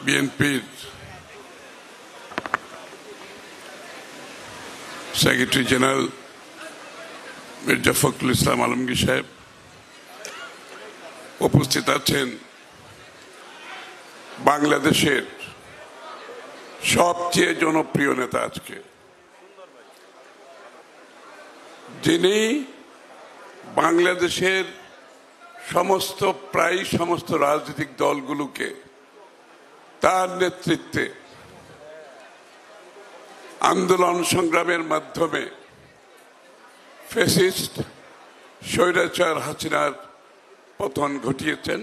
বিএনপির secretary general Mirza Fakhrul Islam Alamgir সাহেব উপস্থিত আছেন বাংলাদেশের সবচেয়ে জনপ্রিয় নেতা আজকে, যিনি বাংলাদেশের প্রায় সমস্ত রাজনৈতিক দলগুলোকে তার নেতৃত্বে আন্দোলন সংগ্রামের মাধ্যমে ফ্যাসিস্ট স্বৈরাচার হাসিনার পতন ঘটিয়েছেন।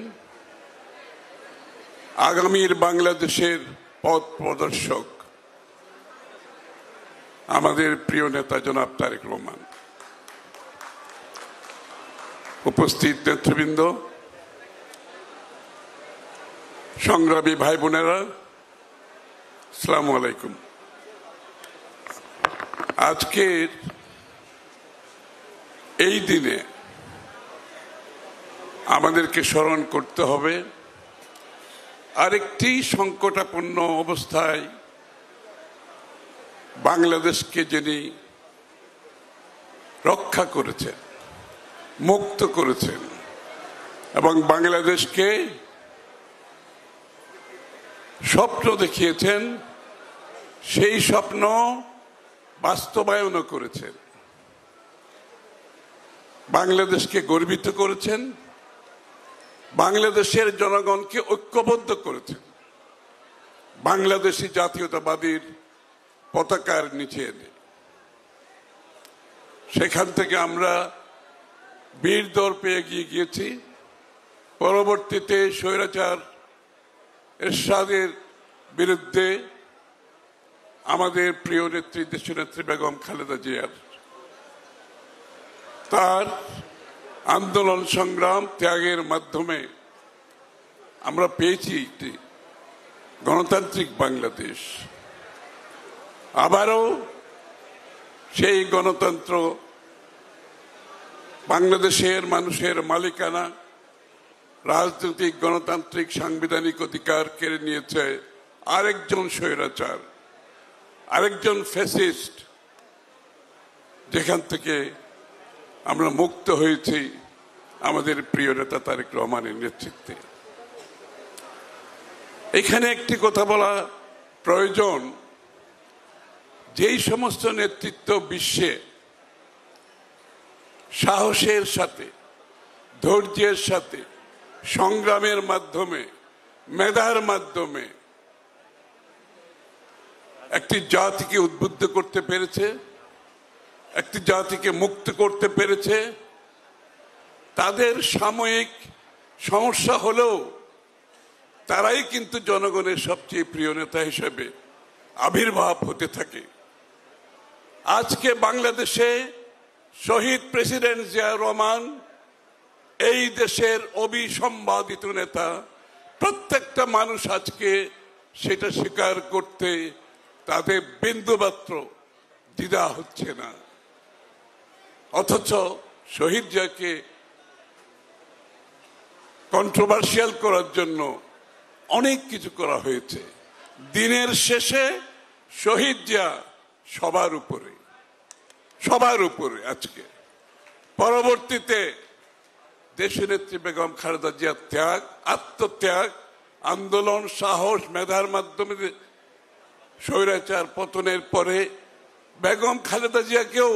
আগামীর বাংলাদেশের পথ প্রদর্শক আমাদের প্রিয় নেতা জনাব তারেক রহমান। উপস্থিত নেতৃবৃন্দ, সংগ্রামী ভাই বোনেরা, আসসালামু আলাইকুম। আজকের এই দিনে আমাদেরকে স্মরণ করতে হবে আরেকটি সংকটাপন্ন অবস্থায় বাংলাদেশকে যিনি রক্ষা করেছেন, মুক্ত করেছেন এবং বাংলাদেশকে স্বপ্ন দেখিয়েছেন, সেই স্বপ্ন বাস্তবায়নও করেছেন, বাংলাদেশকে গর্বিত করেছেন, বাংলাদেশের জনগণকে ঐক্যবদ্ধ করেছেন, বাংলাদেশি জাতীয়তাবাদীর পতাকার নিচে এনে। সেখান থেকে আমরা বীর দৌড় পেয়ে গিয়েছি। পরবর্তীতে স্বৈরাচার এরশাদের বিরুদ্ধে আমাদের প্রিয় নেত্রী দেশনেত্রী বেগম খালেদা জিয়ার তার আন্দোলন সংগ্রাম ত্যাগের মাধ্যমে আমরা পেয়েছি একটি গণতান্ত্রিক বাংলাদেশ। আবারও সেই গণতন্ত্র বাংলাদেশের মানুষের মালিকানা, রাজনৈতিক গণতান্ত্রিক সাংবিধানিক অধিকার কেড়ে নিয়েছে আরেকজন স্বৈরাচার, আরেকজন ফ্যাসিস্ট, যেখান থেকে আমরা মুক্ত হয়েছি আমাদের প্রিয় নেতা তারেক রহমানের নেতৃত্বে। এখানে একটি কথা বলা প্রয়োজন, যেই সমস্ত নেতৃত্ব বিশ্বে সাহসের সাথে, ধৈর্যের সাথে, সংগ্রামের মাধ্যমে, মেধার মাধ্যমে একটি জাতিকে উদ্বুদ্ধ করতে পেরেছে, একটি জাতিকে মুক্ত করতে পেরেছে, তাদের সাময়িক সমস্যা হলেও তারাই কিন্তু জনগণের সবচেয়ে প্রিয় নেতা হিসেবে আবির্ভাব হতে থাকে। আজকে বাংলাদেশে শহীদ প্রেসিডেন্ট জিয়াউর রহমান এই দেশের অবিসম্বাদিত নেতা। প্রত্যেকটা মানুষ আজকে সেটা স্বীকার করতে তাদের বিন্দুমাত্র দ্বিধা হচ্ছে না। অথচ শহীদ জিয়াকে কন্ট্রোভার্সিয়াল করার জন্য অনেক কিছু করা হয়েছে। দিনের শেষে শহীদ জিয়া সবার উপরে আজকে। পরবর্তীতে দেশনেত্রী বেগম খালেদা জিয়ার ত্যাগ, আত্মত্যাগ, আন্দোলন, সাহস, মেধার মাধ্যমে স্বৈরাচার পতনের পরে বেগম খালেদা জিয়াকেও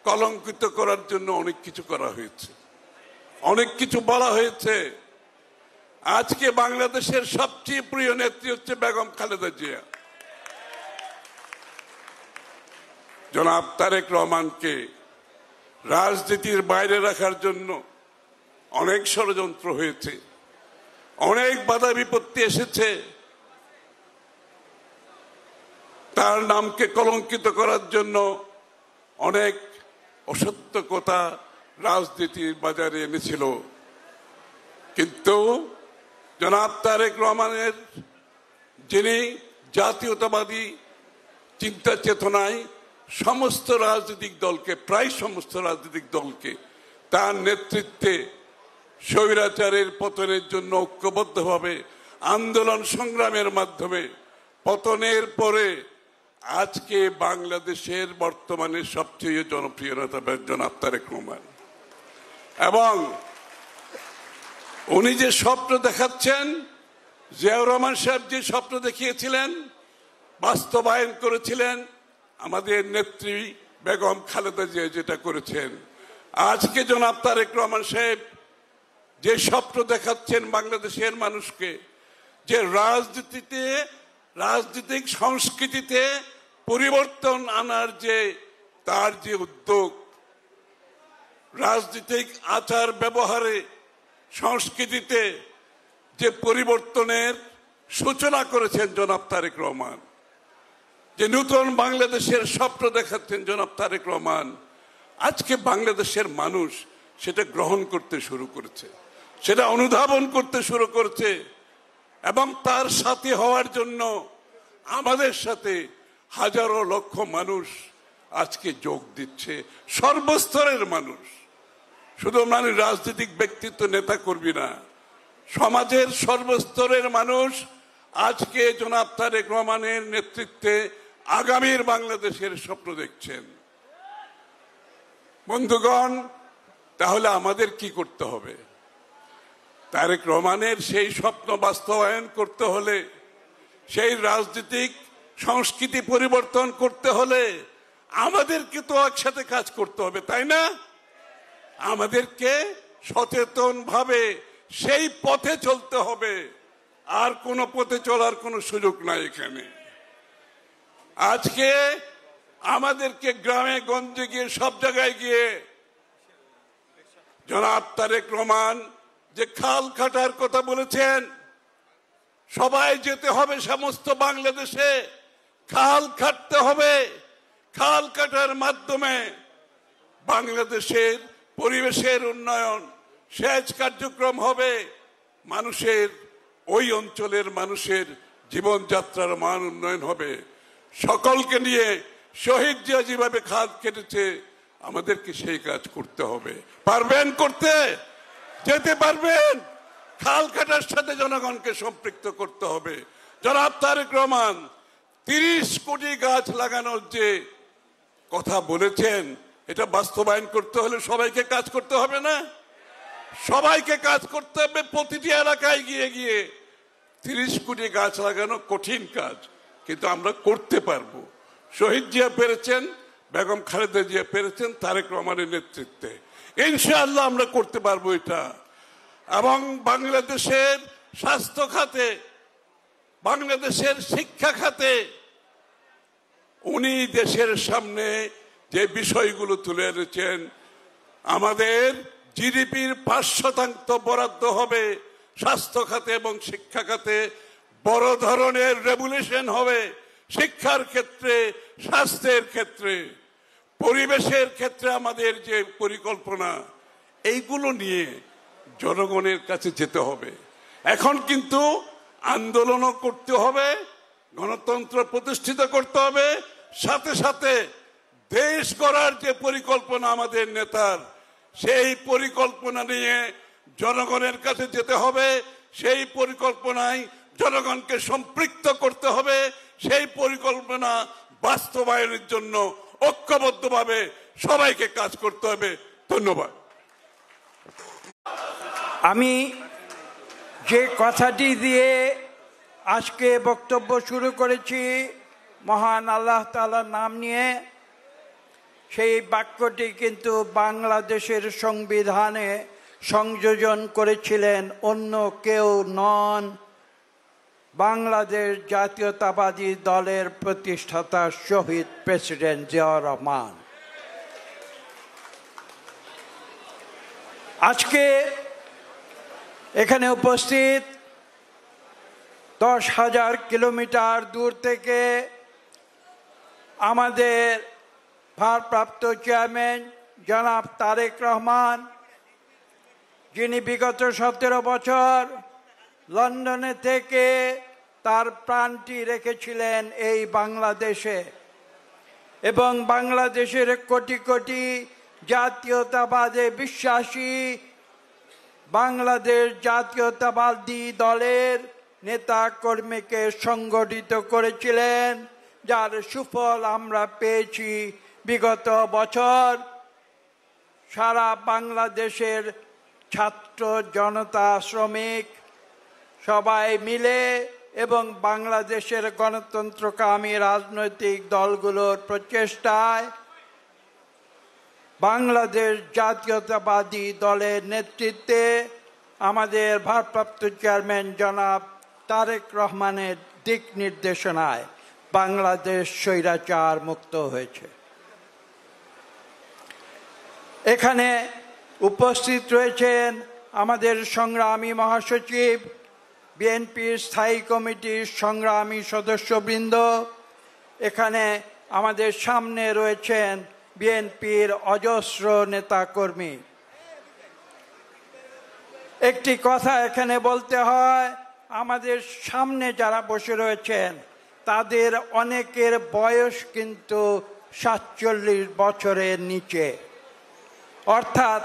কলঙ্কিত করার জন্য অনেক কিছু করা হয়েছে, অনেক কিছু বলা হয়েছে। আজকে বাংলাদেশের সবচেয়ে প্রিয় নেত্রী হচ্ছে বেগম খালেদা জিয়া। জনাব তারেক রহমানকে রাজনীতির বাইরে রাখার জন্য অনেক ষড়যন্ত্র হয়েছে, অনেক বাধা বিপত্তি এসেছে, তার নামকে কলঙ্কিত করার জন্য অনেক অসত্য কথা রাজনীতির বাজারে এনেছিল। কিন্তু জনাব তারেক রহমানের, যিনি জাতীয়তাবাদী চিন্তা চেতনায় সমস্ত রাজনৈতিক দলকে, প্রায় সমস্ত রাজনৈতিক দলকে তার নেতৃত্বে স্বৈরাচারের পতনের জন্য ঐক্যবদ্ধভাবে আন্দোলন সংগ্রামের মাধ্যমে পতনের পরে আজকে বাংলাদেশের বর্তমানে সবচেয়ে জনপ্রিয় নেতা জনাব তারেক রহমান। এবং উনি যে স্বপ্ন দেখাচ্ছেন, জিয়াউর রহমান সাহেব যে স্বপ্ন দেখিয়েছিলেন, বাস্তবায়ন করেছিলেন আমাদের নেত্রী বেগম খালেদা জিয়া যেটা করেছেন। আজকে জনাব তারেক রহমান সাহেব যে স্বপ্ন দেখাচ্ছেন বাংলাদেশের মানুষকে, যে রাজনৈতিক সংস্কৃতিতে পরিবর্তন আনার যে তার যে উদ্যোগ, রাজনৈতিক আচার ব্যবহারে সংস্কৃতিতে যে পরিবর্তনের সূচনা করেছেন জনাব তারেক রহমান, যে নতুন বাংলাদেশের স্বপ্ন দেখাচ্ছেন জনাব তারেক রহমান, আজকে বাংলাদেশের মানুষ সেটা গ্রহণ করতে শুরু করেছে, সেটা অনুধাবন করতে শুরু করেছে। এবং তার সাথে হওয়ার জন্য আমাদের সাথে হাজারো লক্ষ মানুষ আজকে যোগ দিচ্ছে, সর্বস্তরের মানুষ, শুধু মানে রাজনৈতিক ব্যক্তিত্ব নেতা কর্মী না, সমাজের সর্বস্তরের মানুষ আজকে জনাব তারেক রহমানের নেতৃত্বে আগামীর বাংলাদেশের স্বপ্ন দেখছেন। বন্ধুগণ, তাহলে আমাদের কি করতে হবে? তারেক রহমানের সেই স্বপ্ন বাস্তবায়ন করতে হলে, সেই রাজনৈতিক সংস্কৃতি পরিবর্তন করতে হলে আমাদেরকে তো একসাথে কাজ করতে হবে, তাই না? আমাদেরকে সচেতনভাবে সেই পথে চলতে হবে, আর কোনো পথে চলার কোনো সুযোগ নাই এখানে। আজকে আমাদেরকে গ্রামে গঞ্জে গিয়ে সব জায়গায় গিয়ে জনাব তারেক রহমান যে খাল কাটার কথা বলেছেন, সবাই যেতে হবে সমস্ত বাংলাদেশে, খাল কাটতে হবে। খাল কাটার মাধ্যমে বাংলাদেশের পরিবেশের উন্নয়ন, সেচ কার্যক্রম হবে, মানুষের ওই অঞ্চলের মানুষের জীবনযাত্রার মান উন্নয়ন হবে। সকলকে নিয়ে শহীদ জিয়া যেভাবে খাল কেটেছে, আমাদেরকে সেই কাজ করতে হবে। পারবেন করতে? যেতে পারবেন? খাল কাটার সাথে জনগণকে সম্পৃক্ত করতে হবে। জনাব তারেক রহমান 30 কোটি গাছ লাগানোর যে কথা বলেছেন, এটা বাস্তবায়ন করতে হলে সবাইকে কাজ করতে হবে না? সবাইকে কাজ করতে হবে। প্রতিটি এলাকায় গিয়ে গিয়ে 30 কোটি গাছ লাগানো কঠিন কাজ, কিন্তু আমরা করতে পারবো। শহীদ জিয়া পেরেছেন, বেগম খালেদা জিয়া পেরেছেন তারেক রহমানের নেতৃত্বে। ইনশাআল্লাহ আমরা করতে পারবো এটা। এবং বাংলাদেশের স্বাস্থ্য খাতে, বাংলাদেশের শিক্ষা খাতে উনি দেশের সামনে যে বিষয়গুলো তুলে এনেছেন, আমাদের জিডিপির 5% বরাদ্দ হবে স্বাস্থ্য খাতে এবং শিক্ষা খাতে। বড় ধরনের রেভুলেশন হবে শিক্ষার ক্ষেত্রে, স্বাস্থ্যের ক্ষেত্রে, পরিবেশের ক্ষেত্রে। আমাদের যে পরিকল্পনা, এইগুলো নিয়ে জনগণের কাছে যেতে হবে। এখন কিন্তু আন্দোলনও করতে হবে, গণতন্ত্র প্রতিষ্ঠিত করতে হবে, সাথে সাথে দেশ গড়ার যে পরিকল্পনা আমাদের নেতার, সেই পরিকল্পনা নিয়ে জনগণের কাছে যেতে হবে। সেই পরিকল্পনায় জনগণকে সম্পৃক্ত করতে হবে। সেই পরিকল্পনা বাস্তবায়নের জন্য ঐক্যবদ্ধভাবে সবাইকে কাজ করতে হবে। ধন্যবাদ। আমি যে কথাটি দিয়ে আজকে বক্তব্য শুরু করেছি, মহান আল্লাহ তাআলার নাম নিয়ে, সেই বাক্যটি কিন্তু বাংলাদেশের সংবিধানে সংযোজন করেছিলেন অন্য কেউ নন, বাংলাদেশ জাতীয়তাবাদী দলের প্রতিষ্ঠাতা শহীদ প্রেসিডেন্ট জিয়াউর রহমান। আজকে এখানে উপস্থিত 10,000 কিলোমিটার দূর থেকে আমাদের ভারপ্রাপ্ত চেয়ারম্যান জনাব তারেক রহমান, যিনি বিগত 17 বছর লন্ডনে থেকে তার প্রাণটি রেখেছিলেন এই বাংলাদেশে, এবং বাংলাদেশের কোটি কোটি জাতীয়তাবাদে বিশ্বাসী বাংলাদেশ জাতীয়তাবাদী দলের নেতা কর্মীকে সংগঠিত করেছিলেন, যার সুফল আমরা পেয়েছি বিগত বছর। সারা বাংলাদেশের ছাত্র জনতা শ্রমিক সবাই মিলে এবং বাংলাদেশের গণতন্ত্রকামী রাজনৈতিক দলগুলোর প্রচেষ্টায় বাংলাদেশ জাতীয়তাবাদী দলের নেতৃত্বে আমাদের ভারপ্রাপ্ত চেয়ারম্যান জনাব তারেক রহমানের দিক নির্দেশনায় বাংলাদেশ স্বৈরাচার মুক্ত হয়েছে। এখানে উপস্থিত রয়েছেন আমাদের সংগ্রামী মহাসচিব, বিএনপির স্থায়ী কমিটির সংগ্রামী সদস্যবৃন্দ। এখানে আমাদের সামনে রয়েছেন বিএনপির অজস্র নেতাকর্মী। একটি কথা এখানে বলতে হয়, আমাদের সামনে যারা বসে রয়েছেন তাদের অনেকের বয়স কিন্তু 47 বছরের নিচে, অর্থাৎ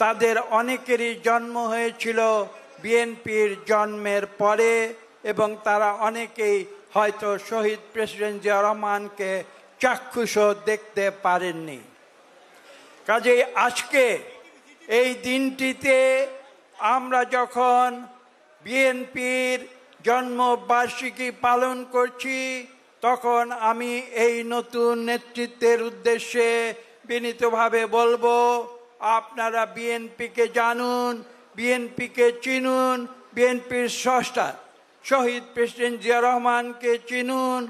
তাদের অনেকেরই জন্ম হয়েছিল বিএনপির জন্মের পরে এবং তারা অনেকেই হয়তো শহীদ প্রেসিডেন্ট জিয়া রহমানকে চাক্ষুষ দেখতে পারেননি। কাজেই আজকে এই দিনটিতে আমরা যখন বিএনপির জন্মবার্ষিকী পালন করছি, তখন আমি এই নতুন নেতৃত্বের উদ্দেশ্যে বিনীতভাবে বলবো, আপনারা বিএনপিকে জানুন, বিএনপিকে চিনুন, বিএনপির স্রষ্টা শহীদ প্রেসিডেন্ট জিয়া রহমানকে চিনুন,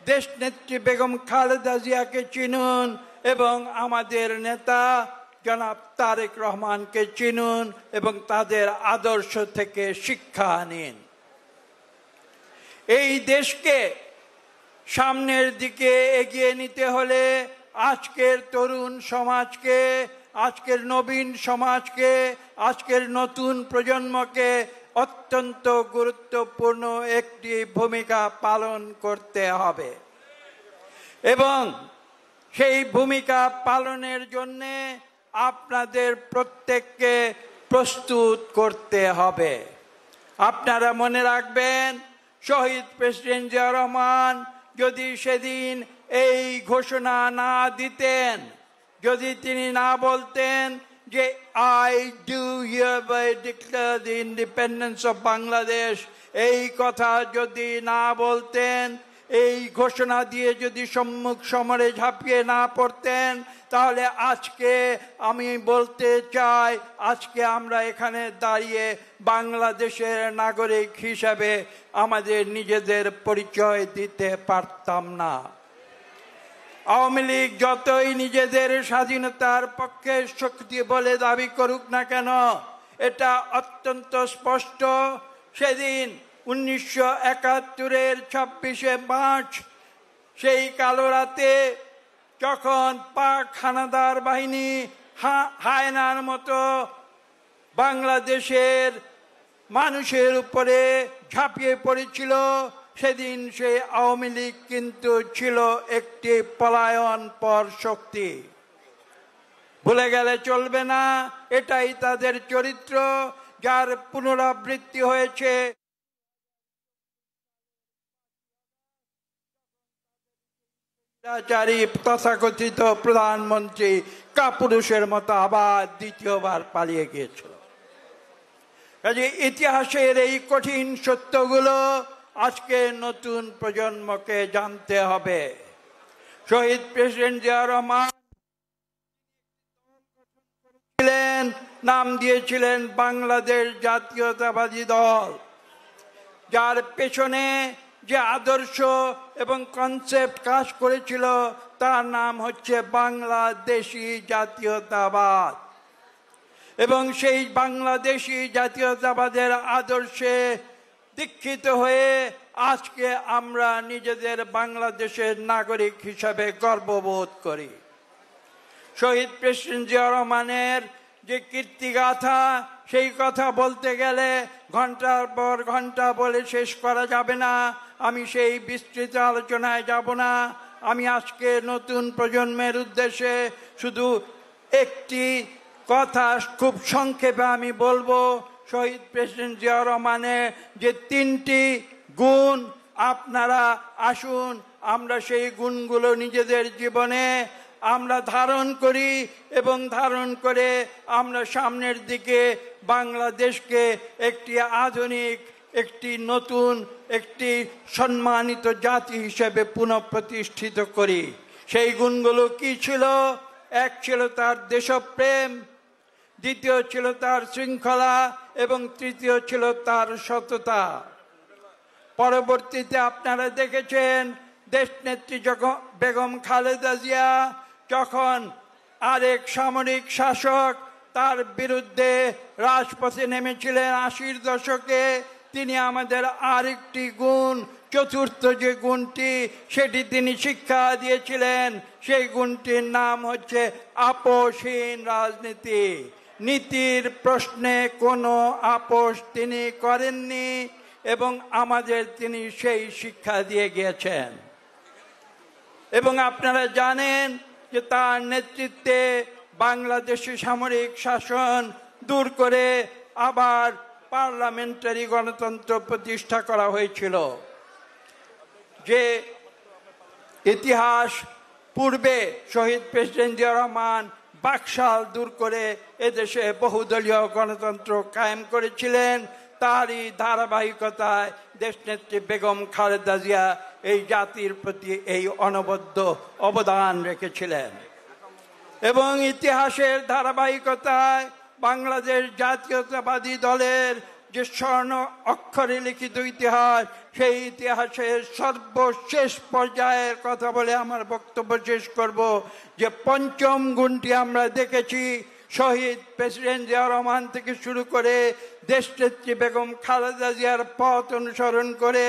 দেশনেত্রী বেগম খালেদা জিয়াকে চিনুন এবং আমাদের নেতা জনাব তারেক রহমানকে চিনুন এবং তাদের আদর্শ থেকে শিক্ষা নিন। এই দেশকে সামনের দিকে এগিয়ে নিতে হলে আজকের তরুণ সমাজকে, আজকের নবীন সমাজকে, আজকের নতুন প্রজন্মকে অত্যন্ত গুরুত্বপূর্ণ একটি ভূমিকা পালন করতে হবে এবং সেই ভূমিকা পালনের জন্যে আপনাদের প্রত্যেককে প্রস্তুত করতে হবে। আপনারা মনে রাখবেন, শহীদ প্রেসিডেন্ট জিয়া রহমান যদি সেদিন এই ঘোষণা না দিতেন, যদি তিনি না বলতেন যে I do hereby declare the independence of Bangladesh, এই কথা যদি না বলতেন, এই ঘোষণা দিয়ে যদি সম্মুখ সমরে ঝাঁপিয়ে না পড়তেন, তাহলে আজকে আমি বলতে চাই, আজকে আমরা এখানে দাঁড়িয়ে বাংলাদেশের নাগরিক হিসাবে আমাদের নিজেদের পরিচয় দিতে পারতাম না। আওয়ামী লীগ যতই নিজেদের স্বাধীনতার পক্ষে শক্তি বলে দাবি করুক না কেন, এটা অত্যন্ত স্পষ্ট। সেদিন 1971-এর 26শে মার্চ সেই কালো রাতে যখন পাক হানাদার বাহিনী হায়নার মতো বাংলাদেশের মানুষের উপরে ঝাঁপিয়ে পড়েছিল, সেদিন সেই আওয়ামী লীগ কিন্তু ছিল একটি পলায়নপর শক্তি। ভুলে গেলে চলবে না, এটাই তাদের চরিত্র, যার পুনরাবৃত্তি হয়েছে তথাকথিত প্রধানমন্ত্রী কাপুরুষের মতো আবার দ্বিতীয়বার পালিয়ে গিয়েছিল। কাজে ইতিহাসের এই কঠিন সত্যগুলো আজকে নতুন প্রজন্মকে জানতে হবে। শহীদ প্রেসিডেন্ট জিয়া রহমান নাম দিয়েছিলেন বাংলাদেশ জাতীয়তাবাদী দল, যার পেছনে যে আদর্শ এবং কনসেপ্ট কাজ করেছিল তার নাম হচ্ছে বাংলাদেশি জাতীয়তাবাদ। এবং সেই বাংলাদেশি জাতীয়তাবাদের আদর্শে দীক্ষিত হয়ে আজকে আমরা নিজেদের বাংলাদেশের নাগরিক হিসাবে গর্ববোধ করি। শহীদ প্রেসিডেন্ট জিয়া রহমানের যে কীর্তিগাথা, সেই কথা বলতে গেলে ঘন্টার পর ঘন্টা বলে শেষ করা যাবে না। আমি সেই বিস্তৃত আলোচনায় যাব না। আমি আজকে নতুন প্রজন্মের উদ্দেশ্যে শুধু একটি কথা খুব সংক্ষেপে আমি বলবো, শহীদ প্রেসিডেন্ট জিয়াউর রহমানের যে 3টি গুণ, আপনারা আসুন আমরা সেই গুণগুলো নিজেদের জীবনে আমরা ধারণ করি এবং ধারণ করে আমরা সামনের দিকে বাংলাদেশকে একটি আধুনিক, একটি নতুন, একটি সম্মানিত জাতি হিসেবে পুনঃপ্রতিষ্ঠিত করি। সেই গুণগুলো কি ছিল? এক ছিল তার দেশপ্রেম, দ্বিতীয় ছিল তার শৃঙ্খলা এবং তৃতীয় ছিল তার সততা। পরবর্তীতে আপনারা দেখেছেন দেশনেত্রী বেগম খালেদা জিয়া যখন আরেক সামরিক শাসক তার বিরুদ্ধে রাজপথে নেমেছিলেন 80-র দশকে, তিনি আমাদের আরেকটি গুণ, চতুর্থ যে গুণটি, সেটি তিনি শিক্ষা দিয়েছিলেন। সেই গুণটির নাম হচ্ছে আপোষহীন রাজনীতি। নীতির প্রশ্নে কোনো আপোষ তিনি করেননি এবং আমাদের তিনি সেই শিক্ষা দিয়ে গিয়েছেন। এবং আপনারা জানেন যে তার নেতৃত্বে বাংলাদেশে সামরিক শাসন দূর করে আবার পার্লামেন্টারি গণতন্ত্র প্রতিষ্ঠা করা হয়েছিল। যে ইতিহাস পূর্বে শহীদ প্রেসিডেন্ট জিয়াউর রহমান বাকশাল দূর করে এদেশে বহুদলীয় গণতন্ত্র কায়েম করেছিলেন, তারই ধারাবাহিকতায় দেশনেত্রী বেগম খালেদা জিয়া এই জাতির প্রতি এই অনবদ্য অবদান রেখেছিলেন। এবং ইতিহাসের ধারাবাহিকতায় বাংলাদেশ জাতীয়তাবাদী দলের যে স্বর্ণ অক্ষরে লিখিত ইতিহাস, সেই ইতিহাসের সর্বশেষ পর্যায়ের কথা বলে আমার বক্তব্য শেষ করব। যে পঞ্চম গুণটি আমরা দেখেছি, শহীদ প্রেসিডেন্ট জিয়াউর রহমান থেকে শুরু করে দেশনেত্রী বেগম খালেদা জিয়ার পথ অনুসরণ করে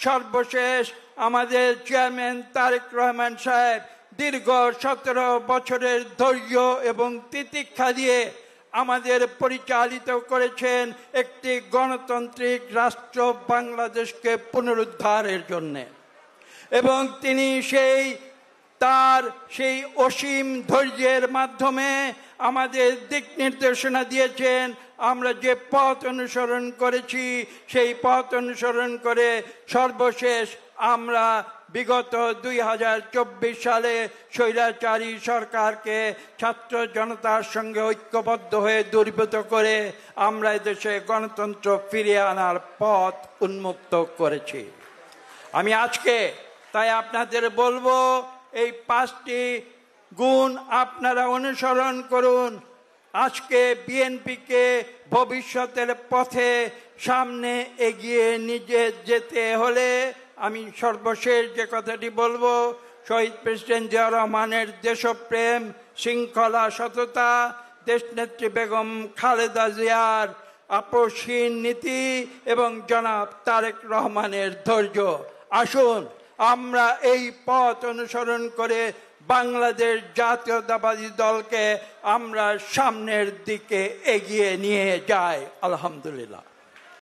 সর্বশেষ আমাদের চেয়ারম্যান তারেক রহমান সাহেব দীর্ঘ 17 বছরের ধৈর্য এবং তিতিক্ষা দিয়ে আমাদের পরিচালিত করেছেন একটি গণতান্ত্রিক রাষ্ট্র বাংলাদেশকে পুনরুদ্ধারের জন্য। এবং তিনি তার সেই অসীম ধৈর্যের মাধ্যমে আমাদের দিক নির্দেশনা দিয়েছেন। আমরা যে পথ অনুসরণ করেছি সেই পথ অনুসরণ করে সর্বশেষ আমরা বিগত 2024 সালে স্বৈরাচারী সরকারকে ছাত্র জনতার সঙ্গে ঐক্যবদ্ধ হয়ে দূরীভূত করে আমরা এদেশে গণতন্ত্র ফিরিয়ে আনার পথ উন্মুক্ত করেছি। আমি আজকে তাই আপনাদের বলবো, এই 5টি গুণ আপনারা অনুসরণ করুন। আজকে বিএনপিকে ভবিষ্যতের পথে সামনে এগিয়ে নিয়ে যেতে হলে আমি সর্বশেষ যে কথাটি বলবো, শহীদ প্রেসিডেন্ট জিয়াউর রহমানের দেশপ্রেম, শৃঙ্খলা, সততা, দেশনেত্রী বেগম খালেদা জিয়ার আপোষহীন নীতি এবং জনাব তারেক রহমানের ধৈর্য। আসুন আমরা এই পথ অনুসরণ করে বাংলাদেশ জাতীয়তাবাদী দলকে আমরা সামনের দিকে এগিয়ে নিয়ে যাই। আলহামদুলিল্লাহ।